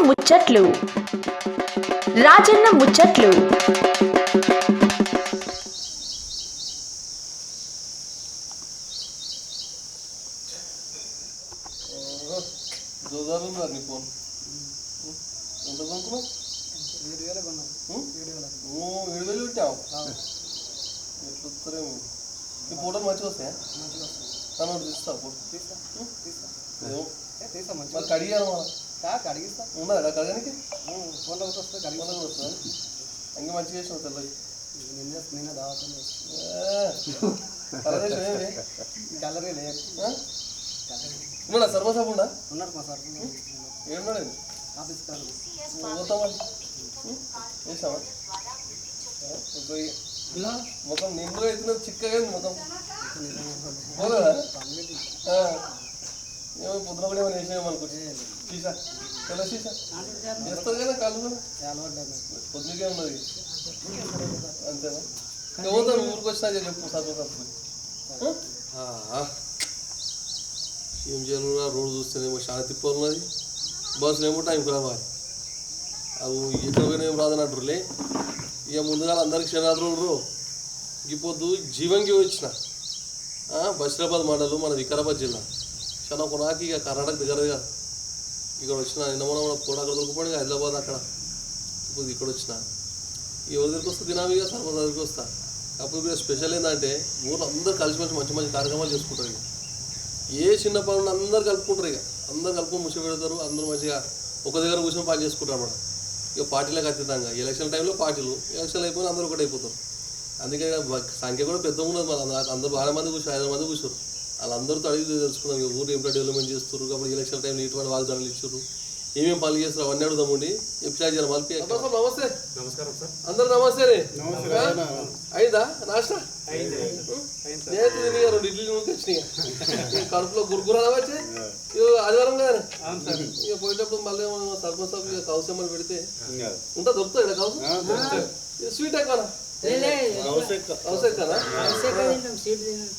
ముచ్చట్లు రాజన్న ముచ్చట్లు. ఈ ఫోటోలు మంచిగా వస్తాయా? తను తీస్తావు కడిగాను కడిగిస్తా ఉన్నదా కడగానికి? ఫోన్లో వస్తుంది ఫోన్లో వస్తుందా? అంగే మంచిగా చేసినావు తెల్లది. నిన్న దావతం కలర్ ఏమి కలరే లేదు. ఉన్నాడా సర్వసాబు ఉండా? ఉన్నాడు మా సార్ ఏడున్నాడు? ఆఫీస్ కాదు పోతావా చేసావా? మొత్తం నిండుగా అవుతున్నా చిక్కగా మొత్తం పోలేదా? ఏమో పొద్దున కూడా ఏమైనా వేసేయమనుకోవచ్చు. సీసా తెల్ల సీసా చేస్తారు కదా కాళ్ళు కూడా పొద్దుకే ఉన్నది అంతేనా? పోతాను ఊరికి వచ్చినా చెప్పు సర్వసాబు. ఏం చేయాలి? రోడ్డు చూస్తేనేమో చాలా తిప్పలు ఉన్నది, బస్సులు ఏమో టైంకి రావాలి. అవి ఎక్కడికైనా ఏం రాదన్నట్టులే. ఇక ముందుగా అందరికి క్షణాలు ఇప్పుడు జీవంకి వచ్చిన బషీరాబాద్ మండలం మన వికారాబాద్ జిల్లా శనకొనాకి ఇక కర్ణాటక దగ్గరగా ఇక్కడ వచ్చిన. నిన్న మన కూడా అక్కడ దొరికిపోయి హైదరాబాద్ అక్కడ ఇప్పుడు ఇక్కడ వచ్చిన. ఎవరి దగ్గరికి వస్తా తినామిగా సర్వదా దగ్గరికి వస్తా. అప్పుడు ఇక స్పెషల్ ఏంటంటే ఊళ్ళో అందరూ కలిసిమెలిసి మంచి మంచి కార్యక్రమాలు చేసుకుంటారు. ఇక ఏ చిన్న పనులు అందరూ కలుపుకుంటారు. ఇక అందరు కలుపుకొని ముసి పెడతారు. అందరూ మంచిగా ఒక దగ్గర కూర్చొని పని చేసుకుంటారు అన్నమాట. ఇక పార్టీలకు అతీతంగా ఎలక్షన్ టైంలో పార్టీలు, ఎలక్షన్లు అయిపోయినా అందరూ ఒకటి అయిపోతారు. అందుకే సంఖ్య కూడా పెద్దగా ఉన్నది. మన అందరూ బాగా మంది కూర్చొని 5 మంది కూర్చోరు. వాళ్ళందరితో అడిగి తెలుసుకున్నాం. ఇక ఊరు ఏం డెవలప్మెంట్ చేస్తారు కాబట్టి ఎలక్షన్ టైంలో ఇటువంటి వాగ్దానాలు ఇచ్చారు, ఏమేమి పనులు చేస్తారు అవన్నీ అడుగుదామండి. ఎప్పుడు చేయాలి మళ్ళీ. నమస్తే. నమస్కారం సార్. అందరు నమస్తే. అయిందా నాష్టా? నేను 2 ఇడ్లీలు వచ్చినాయి కడుపులో గురుగురాలు వచ్చి. ఆదివారం కదా ఇక పోయేటప్పుడు మళ్ళీ సర్పంచ్ ఇక కౌసమ్మలు పెడితే ఉంటా దొరుకుతుంది ఇక్కడ కౌసు. స్వీట్ ఎక్కువనా?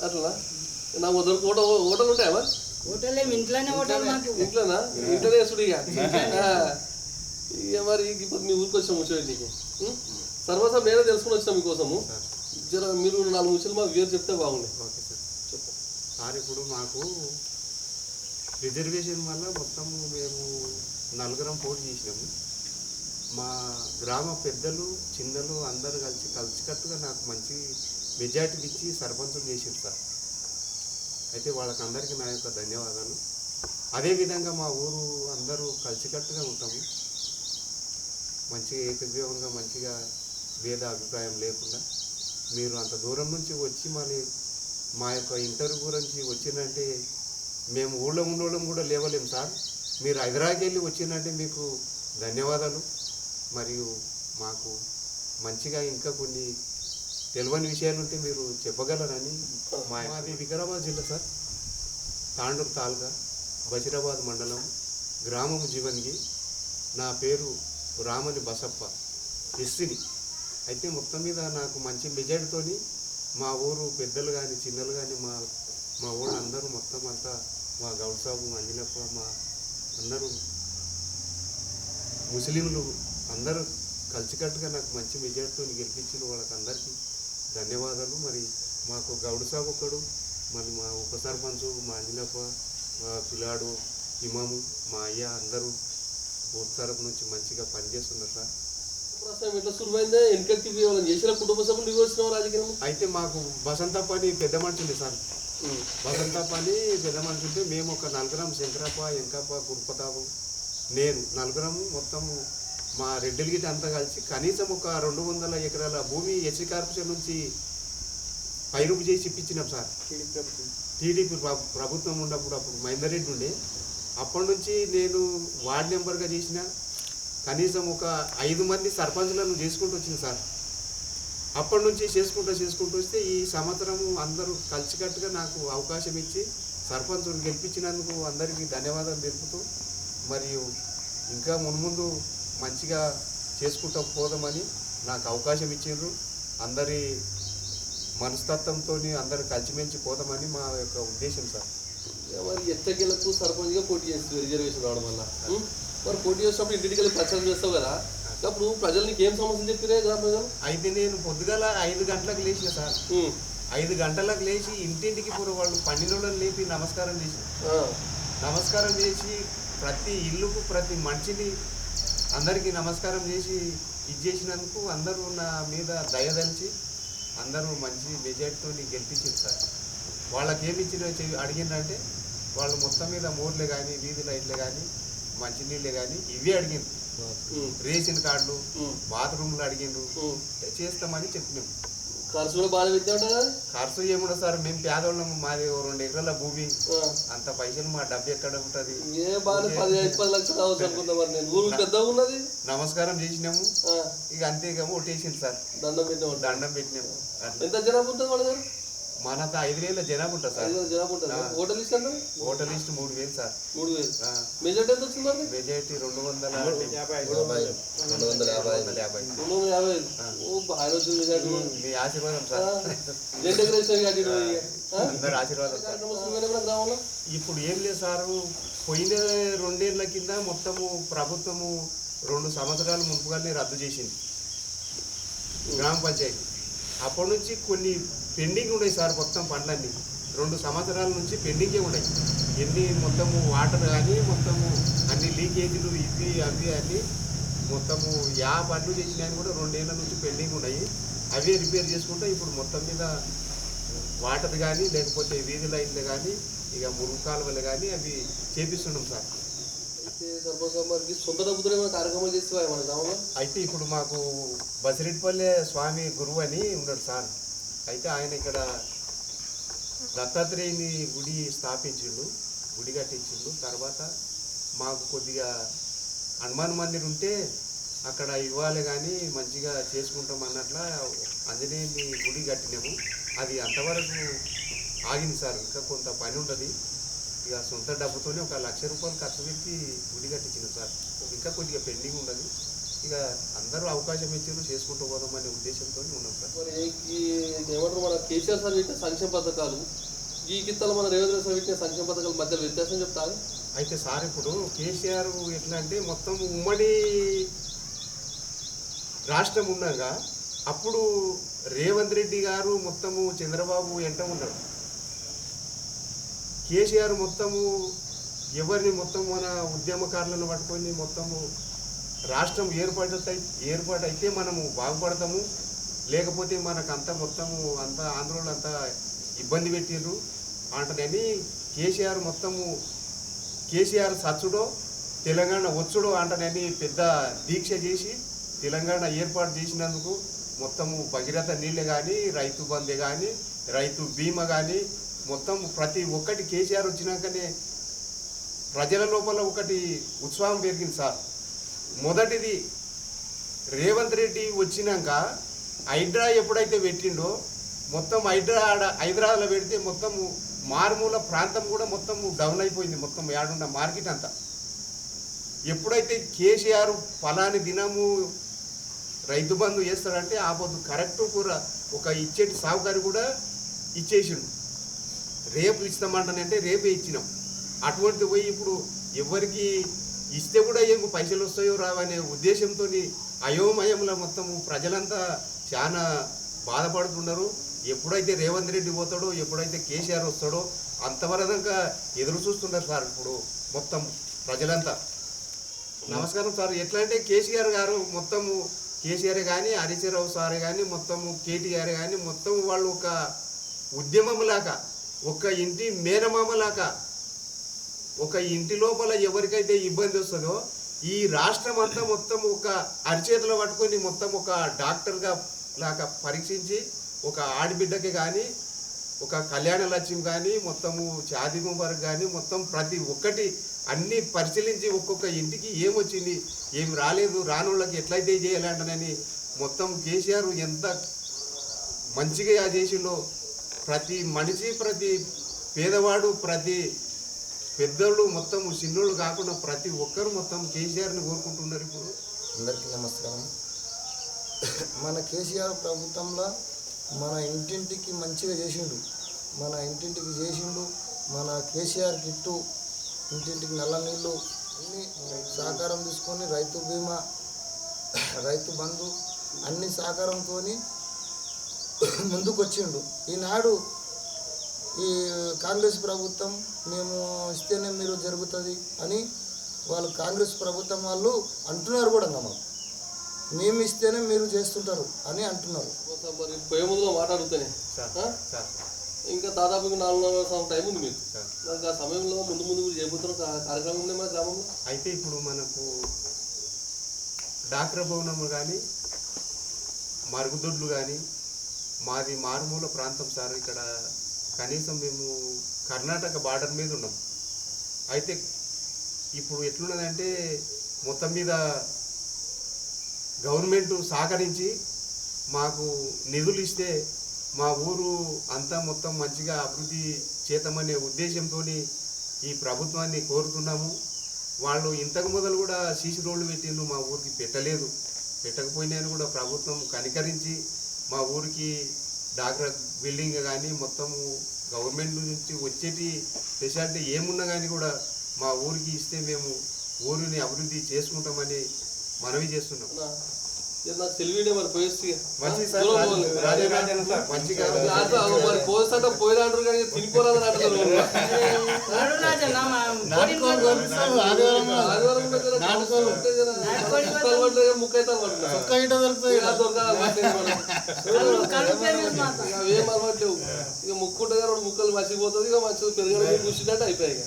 అట్లా నాకు హోటల్ ఉంటాయా మరి? ఇంట్లోనా? ఇంట్లోనే వేసుడు. ఇక మరి ఇప్పుడు మీ ఊరికి వచ్చాము ముచ్చండి. నీకు సర్వసం నేనే తెలుసుకుని వచ్చినా మీకోసము. జర మీరు 4 ముచ్చలు మాకు వేరు చెప్తే బాగుంది. ఓకే సార్ చెప్పు సార్. ఇప్పుడు మాకు రిజర్వేషన్ వల్ల మొత్తం మేము 4 పోటీ చేసినాము. మా గ్రామ పెద్దలు చిన్నలు అందరూ కలిసికట్టుగా నాకు మంచి మెజార్టీ ఇచ్చి సర్పంచం చేసింది సార్. అయితే వాళ్ళకందరికీ నా యొక్క ధన్యవాదాలు. అదేవిధంగా మా ఊరు అందరూ కలిసికట్టుగా ఉంటాము. మంచిగా ఏకగ్రీవంగా మంచిగా భేద అభిప్రాయం లేకుండా. మీరు అంత దూరం నుంచి వచ్చి మళ్ళీ మా యొక్క ఇంటర్వ్యూ గురించి వచ్చిందంటే మేము ఊళ్ళో ఉండడం కూడా లేవలేము సార్. మీరు హైదరాబాద్కి వెళ్ళి వచ్చిందంటే మీకు ధన్యవాదాలు. మరియు మాకు మంచిగా ఇంకా కొన్ని తెలియని విషయాలు ఉంటే మీరు చెప్పగలరని. మాది వికారాబాద్ జిల్లా సార్, తాండూరు తాలూకా, బషీరాబాద్ మండలం, గ్రామం జీవన్గి. నా పేరు రామని బసప్ప, ఎస్సీని. అయితే మొత్తం మీద నాకు మంచి మెజార్టీతో మా ఊరు పెద్దలు కానీ చిన్నలు కానీ మా ఊళ్ళో అందరూ మొత్తం అంతా మా గౌడ్ సాబు, అంజనప్ప, మా అందరూ ముస్లింలు అందరూ కలిసికట్టుగా నాకు మంచి మెజార్టీతో గెలిపించిన వాళ్ళకందరికీ ధన్యవాదాలు. మరి మాకు గౌడ్ సాబు ఒకడు, మరి మా ఉప సర్పంచు, మా అంజనప్ప, మా పిల్లాడు, ఇమాము, మా అయ్య అందరూ ఊరు తరపు నుంచి మంచిగా పనిచేస్తున్నారు సార్. అయితే మాకు బసంత పని పెద్ద మనిషి ఉంది సార్. బసంత పని పెద్ద మనిషి ఉంటే మేము ఒక 4 శంకరప్ప, ఎంకప్ప, గురుపతాపు, నేను 4 మొత్తం మా రెడ్డిల గిట్ట అంతా కలిసి కనీసం ఒక 200 ఎకరాల భూమి ఎస్సీ కార్పొరేషన్ నుంచి పైరుపు చేసి ఇప్పించినాం సార్. టీడీపీ ప్రభుత్వం ఉన్నప్పుడు అప్పుడు మహేందర్ రెడ్డి ఉండే. అప్పటి నుంచి నేను వార్డు మెంబర్గా చేసిన కనీసం ఒక 5 మంది సర్పంచ్లను చేసుకుంటూ వచ్చింది సార్. అప్పటి నుంచి చేసుకుంటూ వస్తే ఈ సంవత్సరం అందరూ కలిసికట్టుగా నాకు అవకాశం ఇచ్చి సర్పంచులు గెలిపించినందుకు అందరికీ ధన్యవాదాలు తెలుపుతూ, మరియు ఇంకా మున్ముందు మంచిగా చేసుకుంటూ పోదామని నాకు అవకాశం ఇచ్చిండ్రు. అందరి మనస్తత్వంతో అందరూ కలిసిమెలిసి పోదామని మా యొక్క ఉద్దేశం సార్. మరి ఎట్టకేలకు సర్పంచ్గా పోటీ చేస్తుంది రిజర్వేషన్ రావడం వల్ల. మరి పోటీ చేసినప్పుడు ఇంటికి వెళ్ళి ప్రచారం చేస్తావు కదా, అప్పుడు ప్రజలు నీకు ఏం సమస్యలు చెప్పిరే గ్రామ ప్రజలు? అయితే నేను పొద్దుగాల 5 గంటలకు లేచిన సార్. 5 గంటలకు లేచి ఇంటింటికి పూర్వ వాళ్ళు 12 లేపి నమస్కారం చేసి ప్రతి ఇల్లుకు ప్రతి మనిషిని అందరికీ నమస్కారం చేసి ఇది చేసినందుకు అందరూ నా మీద దయదలిచి అందరూ మంచి మెజార్టీతో గెలిపించారు సార్. వాళ్ళకి ఏమి ఇచ్చిన అడిగిందంటే వాళ్ళు మొత్తం మీద మోర్లే కానీ వీధి లైట్లే కానీ మంచినీళ్ళే కానీ ఇవే అడిగింది. రేషన్ కార్డులు బాత్రూమ్లు అడిగిండ్రు, చేస్తామని చెప్పినాం. ఖర్చు కూడా బాగా పెట్టినట్టు కదా? ఖర్చు ఏముండదు సార్, మేము పేదవాళ్ళము, మాది 2 ఎకరాల భూమి, అంత పైసలు మా డబ్బు ఎక్కడ ఉంటుంది? ఏ బాగా 10 లక్షలు కావచ్చు అనుకుంటా. మరి నేను ఊరు పెద్దగా ఉన్నది. నమస్కారం చేసినాము, ఇక అంతే ఇక ఓటేసింది సార్. దండం పెట్టినాము. ఎంత జనాభా ఉంటుంది మన దగ్గర? మన 5,000 జనాభా ఉంటుంది సార్. 5,000 జనాభా ఉంటుంది. ఓటర్ లిస్ట్ ఎంత? Voter list 3,000 sir. 3,000. మెజార్టీ ఎంత వచ్చింది మరి? మెజార్టీ 250. ఓ బాగా వచ్చింది మెజార్టీ. మీ ఆశీర్వాదం సార్. అందరు ఆశీర్వాదం సార్. గ్రామంలో ఇప్పుడు ఏం లేదు సారు, పోయిన 2 ఏళ్ల కింద మొత్తము ప్రభుత్వము 2 సంవత్సరాలు మున్పుగానే రద్దు చేసింది గ్రామ పంచాయతీ. అప్పటి నుంచి కొన్ని పెండింగ్ ఉన్నాయి సార్. మొత్తం పనులన్నీ 2 సంవత్సరాల నుంచి పెండింగే ఉన్నాయి. ఎన్ని మొత్తము వాటర్ కానీ మొత్తము అన్ని లీకేజీలు ఇవి అవి అన్నీ మొత్తము పనులు చేసినాయని కూడా 2 ఏళ్ళ నుంచి పెండింగ్ ఉన్నాయి. అవే రిపేర్ చేసుకుంటే ఇప్పుడు మొత్తం మీద వాటర్ కానీ లేకపోతే వీధి లైట్లు కానీ ఇక మురుగు కాలువలు కానీ అవి చేపిస్తున్నాం సార్. సొంత డబ్బుతో కార్యక్రమాలు చేస్తే మన గ్రామంలో. అయితే ఇప్పుడు మాకు బసిరెడ్డిపల్లె స్వామి గురువు అని ఉన్నాడు సార్. అయితే ఆయన ఇక్కడ దత్తాత్రేయుని గుడి స్థాపించిండు, గుడి కట్టించిండు. తర్వాత మాకు కొద్దిగా హనుమాన్ మందిర్ ఉంటే అక్కడ ఇవ్వాలి కానీ మంచిగా చేసుకుంటాం అన్నట్ల ఆంజనేయుని గుడి కట్టినాము. అది అంతవరకు ఆగింది సార్. ఇంకా కొంత పని ఉంటుంది. ఇక సొంత డబ్బుతోనే 1 లక్ష రూపాయలు ఖర్చు పెట్టి గుడి కట్టించినాం సార్. ఇంకా కొద్దిగా పెండింగ్ ఉన్నది. ఇక అందరూ అవకాశం ఇచ్చారు, చేసుకుంటూ పోదామనే ఉద్దేశంతో ఉన్నాం సార్. ఏమంటారు, మన కేసీఆర్ సార్ పెట్టిన సంక్షేమ పథకాలు ఈ కిత్తలు మన రేవంత్ సార్ పెట్టిన సంక్షేమ పథకాల మధ్య వ్యత్యాసం చెప్తారు. అయితే సార్ ఇప్పుడు కేసీఆర్ ఎట్లా అంటే మొత్తం ఉమ్మడి రాష్ట్రం ఉండగా అప్పుడు రేవంత్ రెడ్డి గారు మొత్తము చంద్రబాబు ఎంట ఉన్నాడు. కేసీఆర్ మొత్తము ఎవరిని మొత్తం మన ఉద్యమకారులను పట్టుకొని మొత్తము రాష్ట్రం ఏర్పాటైతే మనము బాగుపడతాము, లేకపోతే మనకంతా మొత్తము అంతా ఆంధ్రోళ్ళు అంతా ఇబ్బంది పెట్టిండ్రు అంటని కేసీఆర్ మొత్తము కేసీఆర్ సచ్చుడో తెలంగాణ వచ్చుడో అంటనని పెద్ద దీక్ష చేసి తెలంగాణ ఏర్పాటు చేసినందుకు మొత్తము భగీరథ నీళ్ళే కానీ రైతు బందే కానీ రైతు బీమా కానీ మొత్తం ప్రతి ఒక్కటి కేసీఆర్ వచ్చినాకనే ప్రజల లోపల ఒకటి ఉత్సాహం పెరిగింది సార్. మొదటిది రేవంత్ రెడ్డి వచ్చినాక హైడ్రా ఎప్పుడైతే పెట్టిండో మొత్తం హైదరాబాద్లో పెడితే మొత్తము మారుమూల ప్రాంతం కూడా మొత్తం డౌన్ అయిపోయింది. మొత్తం ఏడున్న మార్కెట్ అంతా. ఎప్పుడైతే కేసీఆర్ ఫలాని దినము రైతు బంధు చేస్తాడంటే ఆ పొద్దు కరెక్ట్ కూడా ఒక ఇచ్చేటి సాగుకారి కూడా ఇచ్చేసిండు. రేపు ఇస్తామంటానంటే రేపే ఇచ్చినాం. అటువంటిది పోయి ఇప్పుడు ఎవరికి ఇస్తే కూడా ఏం పైసలు వస్తాయో రావనే ఉద్దేశంతో అయోమయంలో మొత్తము ప్రజలంతా చాలా బాధపడుతున్నారు. ఎప్పుడైతే రేవంత్ రెడ్డి పోతాడో ఎప్పుడైతే కేసీఆర్ వస్తాడో అంతవరకు ఎదురు చూస్తున్నారు సార్ ఇప్పుడు మొత్తం ప్రజలంతా. నమస్కారం సార్. ఎట్లా అంటే కేసీఆర్ గారు మొత్తము కేసీఆర్ కానీ హరీశ్రావు సార్ కానీ మొత్తము కేటీఆర్ కానీ మొత్తం వాళ్ళు ఒక ఉద్యమంలాగా ఒక ఇంటి మేనమామలాగా ఒక ఇంటి లోపల ఎవరికైతే ఇబ్బంది వస్తుందో ఈ రాష్ట్రం అంతా మొత్తం ఒక అరిచేతులు పట్టుకొని మొత్తం ఒక డాక్టర్గా లాగా పరీక్షించి ఒక ఆడబిడ్డకి కానీ ఒక కళ్యాణ లక్ష్యం కానీ మొత్తము షాదీ ముబారక్ కానీ మొత్తం ప్రతి ఒక్కటి అన్నీ పరిశీలించి ఒక్కొక్క ఇంటికి ఏమొచ్చింది ఏమి రాలేదు రానోళ్ళకి ఎట్లయితే చేయాలంటనని మొత్తం కేసీఆర్ ఎంత మంచిగా చేసిండో ప్రతి మనిషి ప్రతి పేదవాడు ప్రతి పెద్దోళ్ళు మొత్తం చిన్నోళ్ళు కాకుండా ప్రతి ఒక్కరు మొత్తం కేసీఆర్ని కోరుకుంటున్నారు. ఇప్పుడు అందరికీ నమస్కారం. మన కేసీఆర్ ప్రభుత్వంలో మన ఇంటింటికి మంచిగా చేసిండు. మన ఇంటింటికి చేసిండు. మన కేసీఆర్ కిట్టు ఇంటింటికి నల్ల నీళ్ళు అన్ని సహకారం తీసుకొని రైతు బీమా, రైతు బంధు అన్ని సహకారంతో ముందుకు వచ్చిండు. ఈనాడు ఈ కాంగ్రెస్ ప్రభుత్వం మేము ఇస్తేనే మీరు జరుగుతుంది అని వాళ్ళు కాంగ్రెస్ ప్రభుత్వం వాళ్ళు అంటున్నారు కూడా. మాకు మేము ఇస్తేనే మీరు చేస్తుంటారు అని అంటున్నారు. మరి పోయే ముందులో మాట్లాడుతానే ఇంకా దాదాపు 4 సంవత్సరాల టైం ఉంది మీకు. నాకు ఆ సమయంలో ముందు మీరు చేయబోతున్న కార్యక్రమం ఉంది మన గ్రామంలో. అయితే ఇప్పుడు మనకు డాక్టర్ భవనం కానీ మరుగుదొడ్లు కానీ మాది మారుమూల ప్రాంతం సార్. ఇక్కడ కనీసం మేము కర్ణాటక బార్డర్ మీద ఉన్నాం. అయితే ఇప్పుడు ఎట్లున్నదంటే మొత్తం మీద గవర్నమెంట్ సహకరించి మాకు నిధులు ఇస్తే మా ఊరు అంతా మొత్తం మంచిగా అభివృద్ధి చేద్దామనే ఉద్దేశంతో ఈ ప్రభుత్వాన్ని కోరుతున్నాము. వాళ్ళు ఇంతకు మొదలు కూడా సీసీ రోడ్లు పెట్టిండ్రు, మా ఊరికి పెట్టలేదు. పెట్టకపోయినాను కూడా ప్రభుత్వం కనికరించి మా ఊరికి డాక్టర్ బిల్డింగ్ కానీ మొత్తము గవర్నమెంట్ నుంచి వచ్చేటి స్పెషాలిటీ ఏమున్నా కానీ కూడా మా ఊరికి ఇస్తే మేము ఊరిని అభివృద్ధి చేసుకుంటామని మనవి చేస్తున్నాం. నాకు తెలివిడే మరి పోయేసి మంచిది సార్, మంచిగా మరి పోయిస్తా పోయినా అంటారు కానీ తినిపోరాదని అంటారు. ముక్కైతే ఏం అలవాట్లేవు. ఇక ముక్కుంటే రెండు ముక్కలు మర్చిపోతుంది. ఇక మంచి పెరగడం కూర్చున్నట్టు అయిపోయాయి.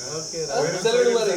తెలియదు మరి.